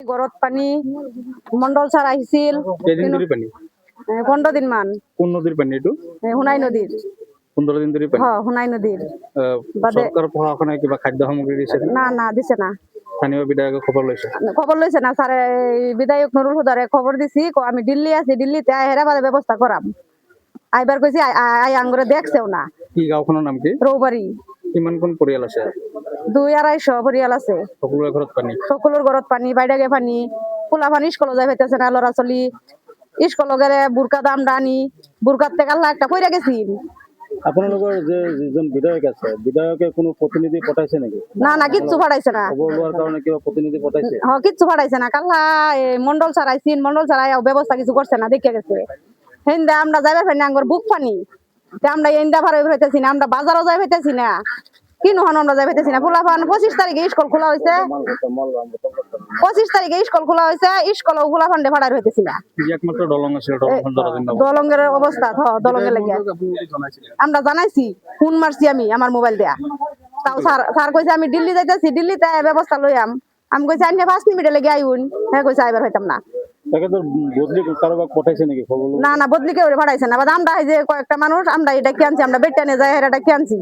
গরত পানি মন্ডল স্যার আহিছিল কেদিন ধরে পানি 15 দিন মান কোন নদীর পানি এটু হুনাই নদীর 15 দিন ধরে পানি হুনাই নদীর বাদে সরকার প্রশাসনে কিবা খাদ্য সামগ্রী দিছে না দিছে না স্থানীয় বিধায়কের খবর লইছে না স্যার বিধায়ক নুরুল হুদারে খবর দিছি আমি দিল্লি আছি দিল্লিতে হেরা বাদে ব্যবস্থা করাম আইবার কইছি আই আঙ্গুরে দেখছেও না কি গাঁওখনৰ নাম কি রৌবারি কিমান কোন পৰিয়াল আছে 2-250 পরিয়াল আছে সকলোৰে ঘৰত পানী সকলোর ঘরত পানি বাইরে পানি পোলা পানি স্কুল যাই পাইতেছে না লড়া চলি স্কুল গেলে বুরকা দাম ডানি বুরকার থেকে আল্লাহ একটা কইরা গেছিল আপোনালোকৰ যে যিজন বিধায়ক আছে বিধায়কে কোনো প্ৰতিনিধি পঠাইছে নেকি না কিচ্ছু ফাটাইছে না খবৰ লোৱাৰ কাৰণে কিবা প্ৰতিনিধি পঠাইছে কিচ্ছু ফাটাইছে না কাল্লা মন্ডল স্যার আইছিন মন্ডল স্যার আইয়া ব্যবস্থা কিছু করছে না দেখে গেছে হেন্দা আমরা যাইবার পানি আঙ্গর বুক পানি আমরা এন্দা ভাড়া হইতেছি না আমরা বাজারও যাই পাইতেছি না কি নহন আমরা যাই পাইতেছি না ফুলাফান 25 তারিখে স্কুল খোলা হয়েছে 25 তারিখে স্কুল খোলা হয়েছে স্কুল ফুলাফান্ডে ভাড়া হইতেছি না একমাত্র দলং আছে দলঙ্গের অবস্থা দলঙ্গের লেগে আমরা জানাইছি ফোন মারছি আমি আমার মোবাইল দেয়া তাও স্যার কইছে আমি দিল্লি যাইতেছি দিল্লিতে ব্যবস্থা লইয়াম আমি কইছি আইনে 5 মিনিটে লেগে আইউন হ্যাঁ কইছে আইবার হইতাম না তাকে তো বদলি কারোবাক পঠাইছে নাকি খবর না বদলি কেউ পাঠাইছে না আমরা এই যে কয়েকটা মানুষ আমরা এটা কি আনছি আমরা বেটা নিয়ে যাই এটা কি আনছি